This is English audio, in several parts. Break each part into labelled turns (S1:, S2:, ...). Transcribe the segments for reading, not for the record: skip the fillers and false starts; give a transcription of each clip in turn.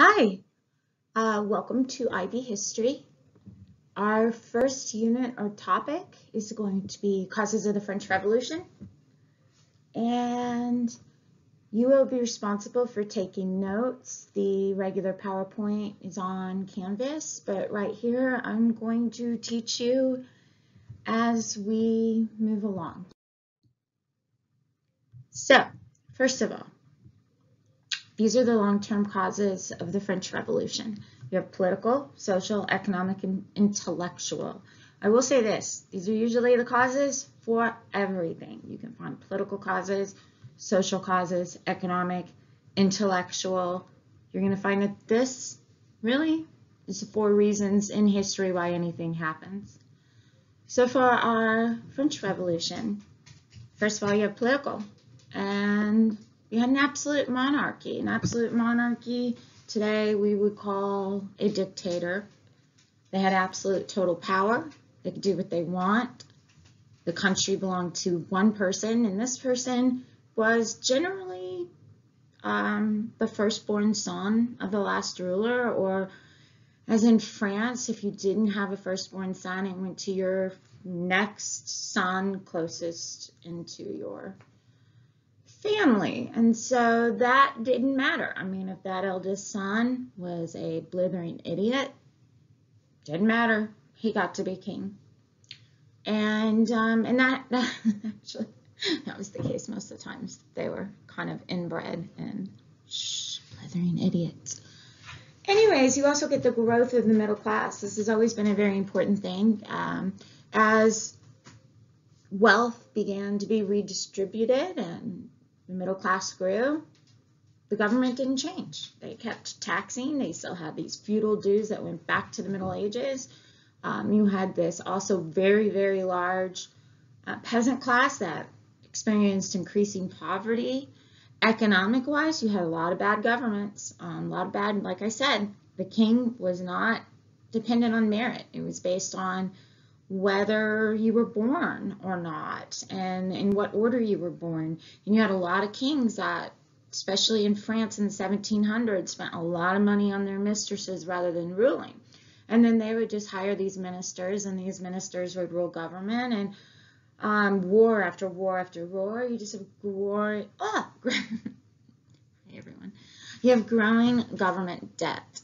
S1: Hi, welcome to IB History. Our first unit or topic is going to be causes of the French Revolution, and you will be responsible for taking notes. The regular PowerPoint is on Canvas, but right here I'm going to teach you as we move along. So, first of all, these are the long-term causes of the French Revolution. You have political, social, economic, and intellectual. I will say this, these are usually the causes for everything. You can find political causes, social causes, economic, intellectual. You're going to find that this really is the 4 reasons in history why anything happens. So for our French Revolution, first of all, you have political, and you had an absolute monarchy. An absolute monarchy today we would call a dictator. They had absolute total power. They could do what they want. The country belonged to one person, and this person was generally the firstborn son of the last ruler, or as in France, if you didn't have a firstborn son, it went to your next son closest into your family. And so that didn't matter. I mean, if that eldest son was a blithering idiot, didn't matter. He got to be king. And that actually, that was the case most of the times. They were kind of inbred and blithering idiots. Anyways, you also get the growth of the middle class. This has always been a very important thing. As wealth began to be redistributed and the middle class grew, the government didn't change. They kept taxing. They still had these feudal dues that went back to the Middle Ages. You had this also very, very large peasant class that experienced increasing poverty. Economic-wise, you had a lot of bad governments, like I said, the king was not dependent on merit. It was based on whether you were born or not, and in what order you were born. And you had a lot of kings that, especially in France in the 1700s, spent a lot of money on their mistresses rather than ruling. And then they would just hire these ministers, and these ministers would rule government, and war after war after war. You just have hey everyone. You have growing government debt.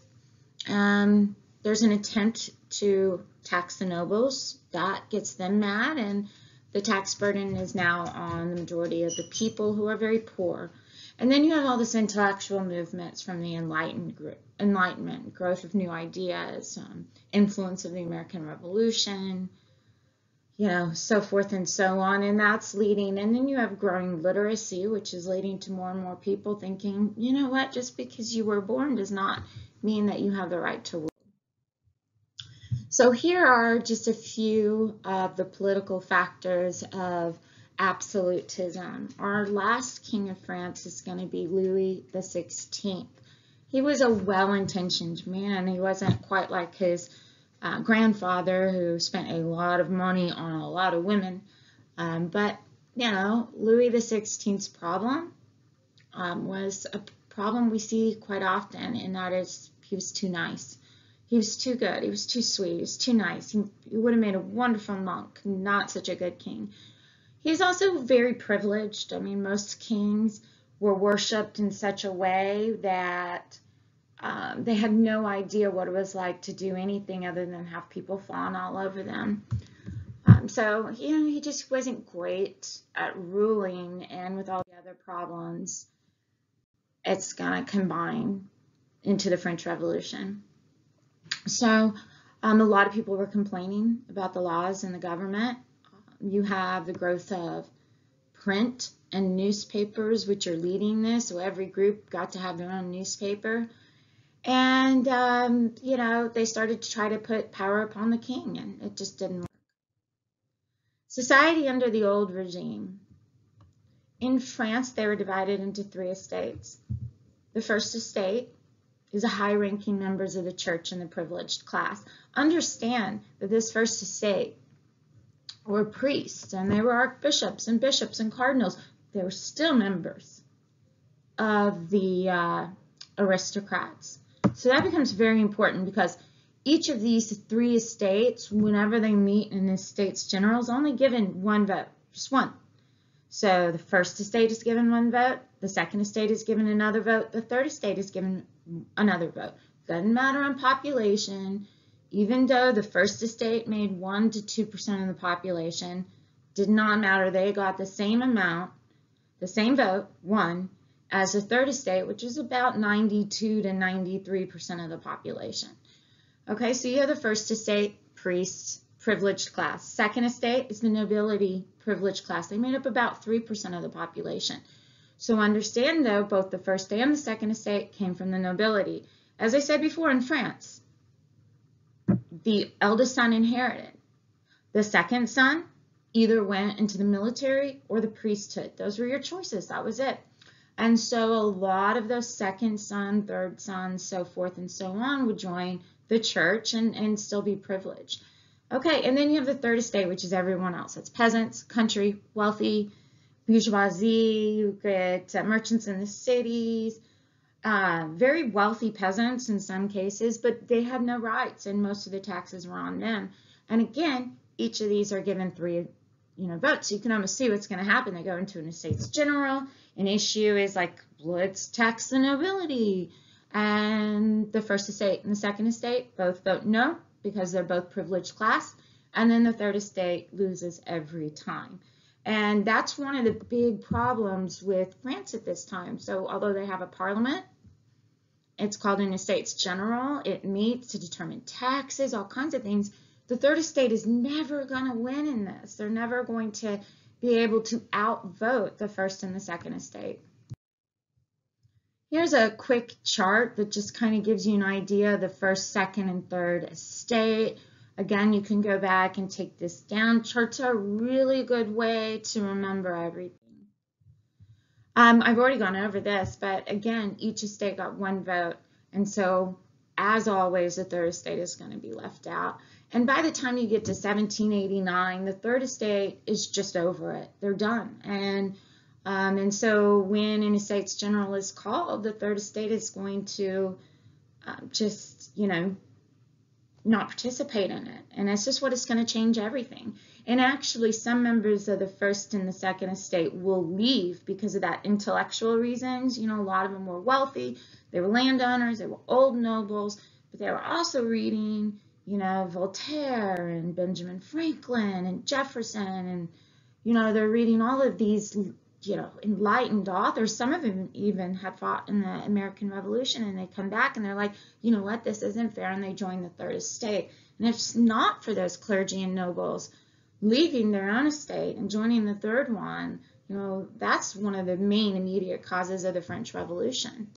S1: There's an attempt to tax the nobles. That gets them mad, and the tax burden is now on the majority of the people who are very poor. And then you have all this intellectual movements from the Enlightenment, growth of new ideas, influence of the American Revolution, so forth and so on. And that's leading, and then you have growing literacy, which is leading to more and more people thinking, you know what, just because you were born does not mean that you have the right to rule. So here are just a few of the political factors of absolutism. Our last king of France is going to be Louis XVI. He was a well-intentioned man. He wasn't quite like his grandfather, who spent a lot of money on a lot of women. But Louis XVI's problem was a problem we see quite often, and that is he was too nice. He was too good. He was too sweet. He was too nice. He would have made a wonderful monk, not such a good king. He's also very privileged. I mean, most kings were worshipped in such a way that they had no idea what it was like to do anything other than have people fawn all over them. So, he just wasn't great at ruling, and with all the other problems, it's going to combine into the French Revolution. So a lot of people were complaining about the laws and the government. You have the growth of print and newspapers, which are leading this. So every group got to have their own newspaper. And, they started to try to put power upon the king, and it just didn't work. Society under the old regime. In France, they were divided into 3 estates. The first estate is the high-ranking members of the church and the privileged class. Understand that this first estate were priests, and they were archbishops and bishops and cardinals. They were still members of the aristocrats. So that becomes very important because each of these three estates, whenever they meet in estates general, is only given one vote, just one. So the first estate is given one vote, the second estate is given another vote, the third estate is given another vote. Doesn't matter on population, even though the first estate made 1 to 2% of the population, did not matter. They got the same amount, the same vote, one, as the third estate, which is about 92 to 93% of the population. Okay, so you have the first estate, priests, privileged class. Second estate is the nobility, privileged class. They made up about 3% of the population. So understand, though, both the first and the second estate came from the nobility. As I said before, in France, the eldest son inherited. The second son either went into the military or the priesthood. Those were your choices. That was it. And so a lot of those second son, third sons, so forth and so on would join the church and still be privileged. Okay, and then you have the third estate, which is everyone else. It's peasants, country, wealthy, bourgeoisie, you get merchants in the cities, very wealthy peasants in some cases, but they had no rights and most of the taxes were on them. And again, each of these are given 3 votes. So you can almost see what's going to happen. They go into an estates general. An issue is like, let's tax the nobility. And the first estate and the second estate both vote no because they're both privileged class. And then the third estate loses every time. And that's one of the big problems with France at this time. So although they have a parliament, it's called an estates general. It meets to determine taxes, all kinds of things. The third estate is never going to win in this. They're never going to be able to outvote the first and the second estate. Here's a quick chart that just kind of gives you an idea of the first, second, and third estate. Again, you can go back and take this down. Charts are a really good way to remember everything. I've already gone over this, but again, each estate got 1 vote. And so, as always, the third estate is going to be left out. And by the time you get to 1789, the third estate is just over it. They're done. And so when an estates general is called, the third estate is going to not participate in it. And that's just what is going to change everything. And actually, some members of the first and the second estate will leave because of that intellectual reasons. A lot of them were wealthy. They were landowners. They were old nobles. But they were also reading Voltaire and Benjamin Franklin and Jefferson, and they're reading all of these enlightened authors. Some of them even had fought in the American Revolution, and they come back and they're like, what, this isn't fair, and they join the third estate. And if it's not for those clergy and nobles leaving their own estate and joining the third one, that's one of the main immediate causes of the French Revolution.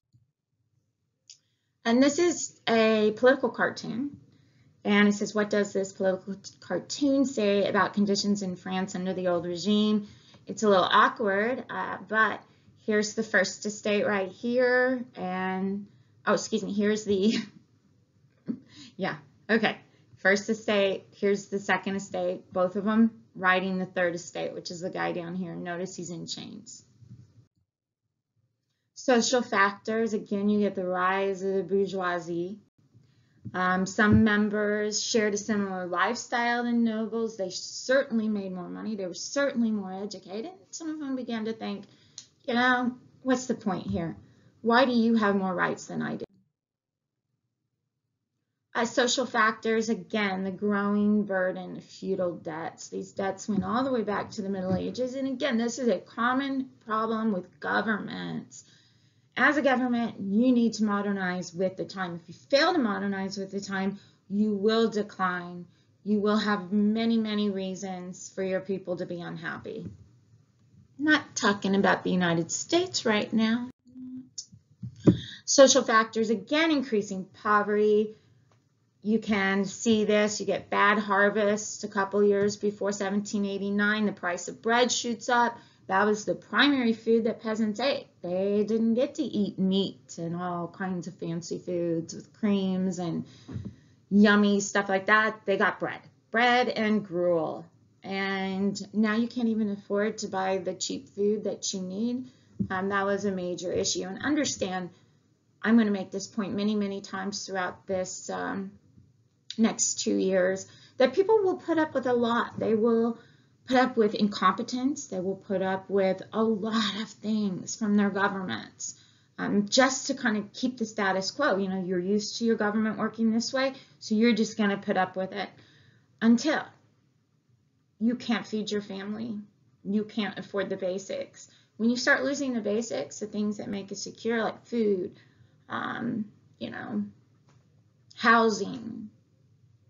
S1: And this is a political cartoon. And it says, what does this political cartoon say about conditions in France under the old regime? It's a little awkward, but here's the first estate right here. And, here's the, first estate, here's the second estate, both of them riding the third estate, which is the guy down here. Notice he's in chains. Social factors, again, you get the rise of the bourgeoisie. Some members shared a similar lifestyle than nobles. They certainly made more money. They were certainly more educated. Some of them began to think, what's the point here? Why do you have more rights than I do? Social factors, again, the growing burden of feudal debts. These debts went all the way back to the Middle Ages. And again, this is a common problem with governments. As a government, you need to modernize with the time. If you fail to modernize with the time, you will decline. You will have many, many reasons for your people to be unhappy. I'm not talking about the United States right now. Social factors, again, increasing poverty. You can see this. You get bad harvests a couple years before 1789. The price of bread shoots up. That was the primary food that peasants ate. They didn't get to eat meat and all kinds of fancy foods with creams and yummy stuff like that. They got bread and gruel. And now you can't even afford to buy the cheap food that you need. That was a major issue. And understand, I'm going to make this point many, many times throughout this next 2 years, that people will put up with a lot. They will put up with incompetence. They will put up with a lot of things from their governments, just to kind of keep the status quo. You know, you're used to your government working this way, so you're just going to put up with it until you can't feed your family. You can't afford the basics. When you start losing the basics, the things that make us secure, like food, you know, housing,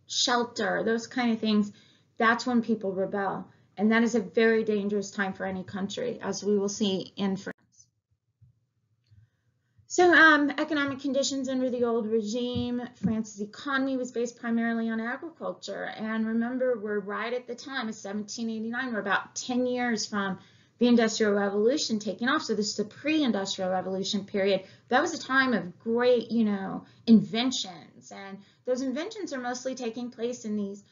S1: shelter, those kind of things, that's when people rebel. And that is a very dangerous time for any country, as we will see in France. So economic conditions under the old regime, France's economy was based primarily on agriculture. And remember, we're right at the time of 1789. We're about 10 years from the Industrial Revolution taking off. So this is the pre-Industrial Revolution period. That was a time of great, you know, inventions. And those inventions are mostly taking place in these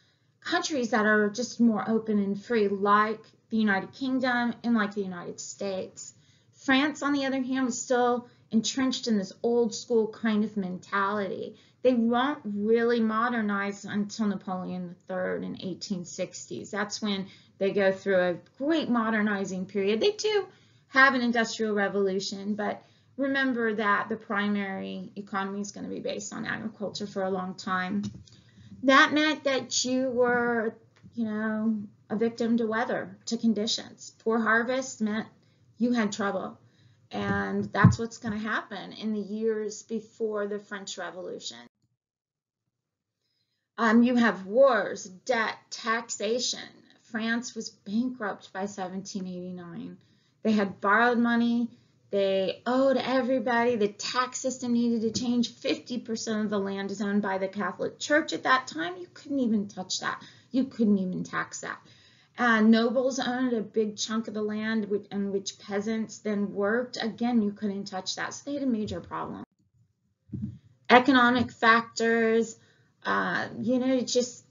S1: countries that are just more open and free, like the United Kingdom and like the United States. France, on the other hand, was still entrenched in this old school kind of mentality. They won't really modernize until Napoleon III in 1860s. That's when they go through a great modernizing period. They do have an industrial revolution, but remember that the primary economy is going to be based on agriculture for a long time. That meant that you were, you know, a victim to weather, to conditions. Poor harvest meant you had trouble. And that's what's going to happen in the years before the French Revolution. You have wars, debt, taxation. France was bankrupt by 1789. They had borrowed money. They owed everybody. The tax system needed to change. 50% of the land is owned by the Catholic Church at that time. You couldn't even touch that. You couldn't even tax that. Nobles owned a big chunk of the land in which peasants then worked. Again, you couldn't touch that. So they had a major problem. Economic factors, you know, just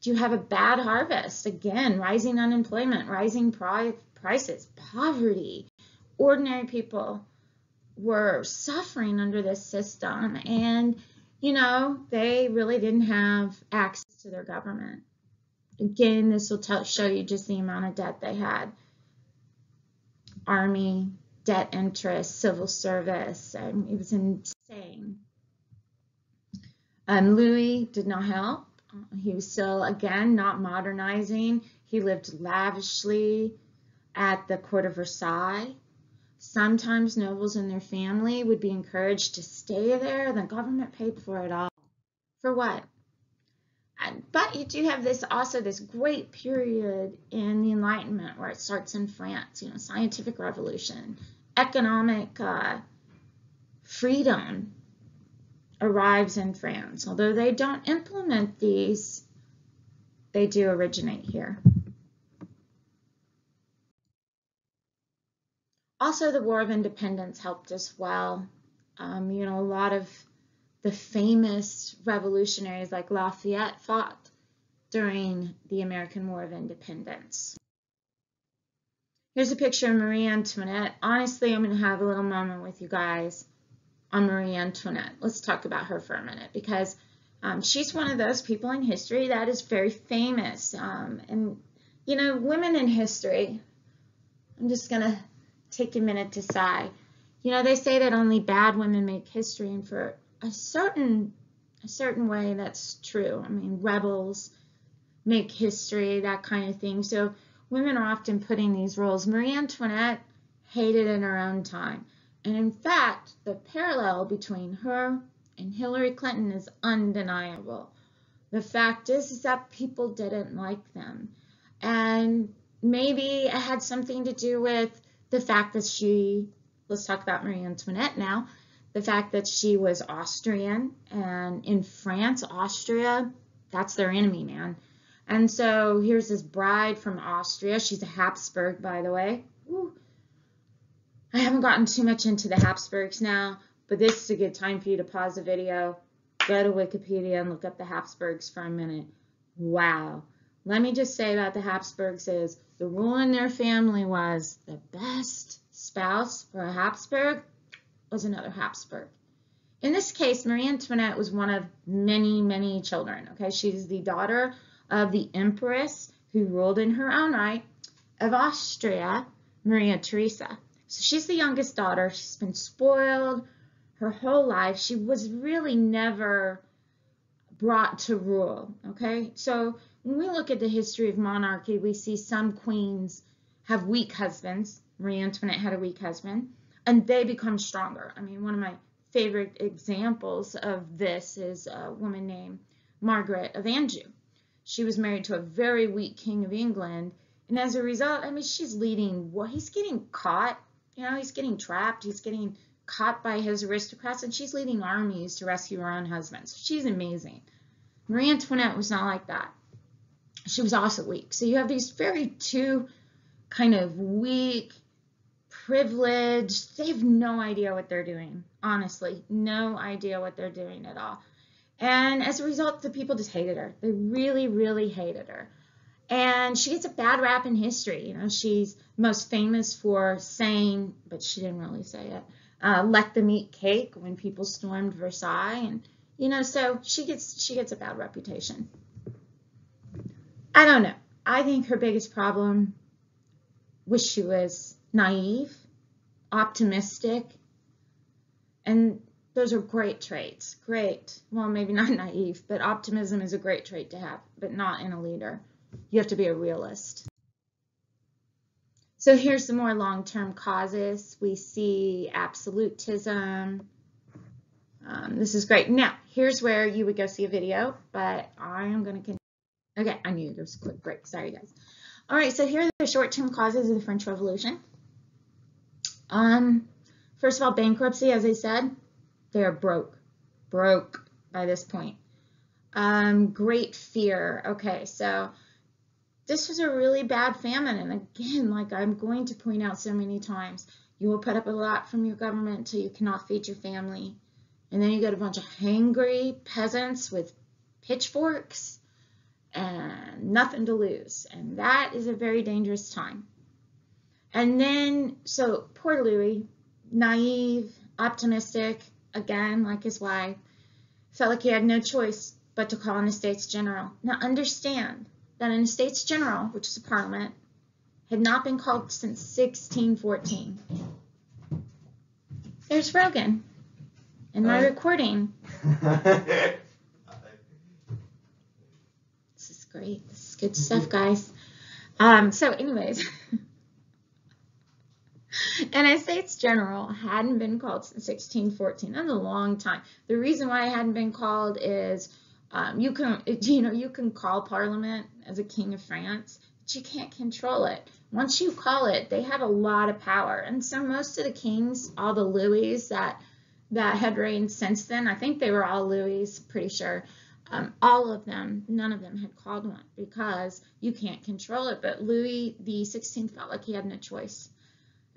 S1: you have a bad harvest. Again, rising unemployment, rising prices, poverty. Ordinary people were suffering under this system, and, you know, they really didn't have access to their government. Again, this will show you just the amount of debt they had. Army, debt interest, civil service, it was insane. Louis did not help. He was still, again, not modernizing. He lived lavishly at the court of Versailles. Sometimes nobles and their family would be encouraged to stay there. The government paid for it all. For what? But you do have this great period in the Enlightenment where it starts in France, you know, scientific revolution, economic freedom arrives in France. Although they don't implement these, they do originate here. Also, the War of Independence helped as well. You know, a lot of the famous revolutionaries like Lafayette fought during the American War of Independence. Here's a picture of Marie Antoinette. Honestly, I'm going to have a little moment with you guys on Marie Antoinette. Let's talk about her for a minute, because she's one of those people in history that is very famous. And, you know, women in history, I'm just going to take a minute to sigh. You know, they say that only bad women make history, and for a certain way that's true. I mean, rebels make history, that kind of thing. So women are often put in these roles. Marie Antoinette hated in her own time. And in fact, the parallel between her and Hillary Clinton is undeniable. The fact is that people didn't like them. And maybe it had something to do with the fact that let's talk about Marie Antoinette now, the fact that she was Austrian, and in France, Austria, that's their enemy, man. And so here's this bride from Austria. She's a Habsburg, by the way. Woo. I haven't gotten too much into the Habsburgs now, but this is a good time for you to pause the video, go to Wikipedia, and look up the Habsburgs for a minute. Wow. Let me just say about the Habsburgs is the rule in their family was the best spouse for a Habsburg was another Habsburg. In this case, Marie Antoinette was one of many, many children. Okay, she's the daughter of the empress who ruled in her own right of Austria, Maria Theresa. So she's the youngest daughter. She's been spoiled her whole life. She was really never brought to rule. Okay, so when we look at the history of monarchy, we see some queens have weak husbands. Marie Antoinette had a weak husband, and they become stronger. I mean, one of my favorite examples of this is a woman named Margaret of Anjou. She was married to a very weak king of England, and as a result, I mean, she's leading, well, he's getting caught, he's getting trapped, he's getting caught by his aristocrats, and she's leading armies to rescue her own husband. So she's amazing. Marie Antoinette was not like that. She was also weak. So you have these very two kind of weak, privileged, they have no idea what they're doing. Honestly, no idea what they're doing at all. And as a result, the people just hated her. They really, really hated her. And she gets a bad rap in history. She's most famous for saying, but she didn't really say it, let them eat cake when people stormed Versailles. And, so she gets a bad reputation. I don't know. I think her biggest problem was she was naive, optimistic, and those are great traits. Great. Well, maybe not naive, but optimism is a great trait to have, but not in a leader. You have to be a realist. So here's some more long-term causes. We see absolutism. This is great. Now, here's where you would go see a video, but I am going to continue. Okay, I knew there was a quick break. Sorry, guys. All right, so here are the short-term causes of the French Revolution. First of all, bankruptcy, as I said, they are broke by this point. Great fear. Okay, so this was a really bad famine, and again, like I'm going to point out so many times, you will put up a lot from your government until you cannot feed your family, and then you get a bunch of hangry peasants with pitchforks and nothing to lose, and that is a very dangerous time. And then, so poor Louis, naive, optimistic, again, like his wife, felt like he had no choice but to call in a States General. Now understand that an Estates General, which is a parliament, had not been called since 1614. There's Rogan in my recording. This is great. This is good stuff, guys. So anyways, an Estates General hadn't been called since 1614. That's a long time. The reason why it hadn't been called is you can call Parliament as a king of France, but you can't control it. Once you call it, they have a lot of power. And so most of the kings, all the Louis that had reigned since then, I think they were all Louis, pretty sure, all of them, none of them had called one because you can't control it. But Louis the 16th felt like he had no choice.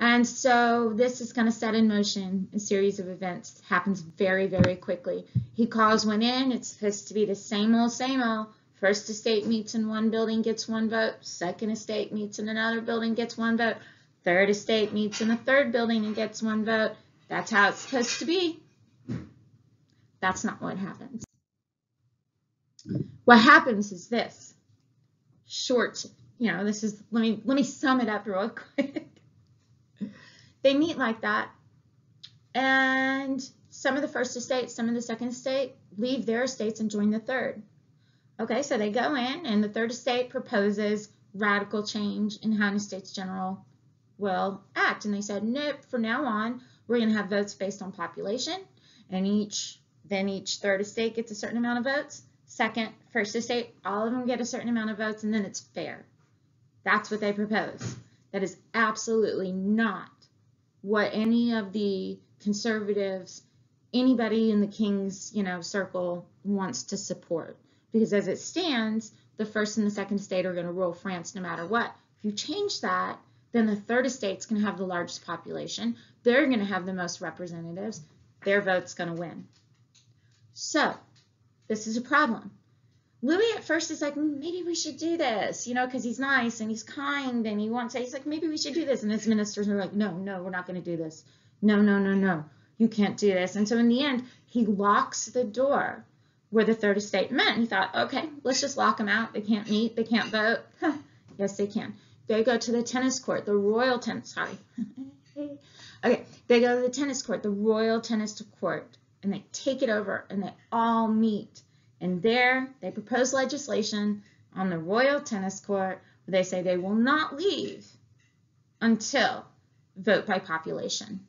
S1: And so this is going to set in motion a series of events. Happens very, very quickly. He calls one in. It's supposed to be the same old, same old. First estate meets in one building, gets one vote. Second estate meets in another building, gets one vote. Third estate meets in a third building and gets one vote. That's how it's supposed to be. That's not what happens. What happens is this. This is, let me sum it up real quick. They meet like that, and some of the first estate, some of the second estate leave their estates and join the third. Okay, so they go in, and the third estate proposes radical change in how an Estates General will act. And they said, nope, from now on, we're going to have votes based on population, and each third estate gets a certain amount of votes. Second, first estate, all of them get a certain amount of votes, and then it's fair. That's what they propose. That is absolutely not what any of the conservatives, anybody in the king's, circle wants to support. Because as it stands, the first and the second estate are going to rule France no matter what. If you change that, then the third estate's going to have the largest population. They're going to have the most representatives. Their vote's going to win. So this is a problem. Louis at first is like, maybe we should do this, because he's nice and he's kind and he's like, maybe we should do this. And his ministers are like, no, we're not going to do this. No. you can't do this. And so in the end, he locks the door where the third estate met. He thought, okay, let's just lock them out. They can't meet, they can't vote. Yes, they can. They go to the tennis court, the royal tennis, sorry. Okay, they go to the tennis court, the royal tennis court, and they take it over, and they all meet. And there, they propose legislation on the royal tennis court where they say they will not leave until vote by population.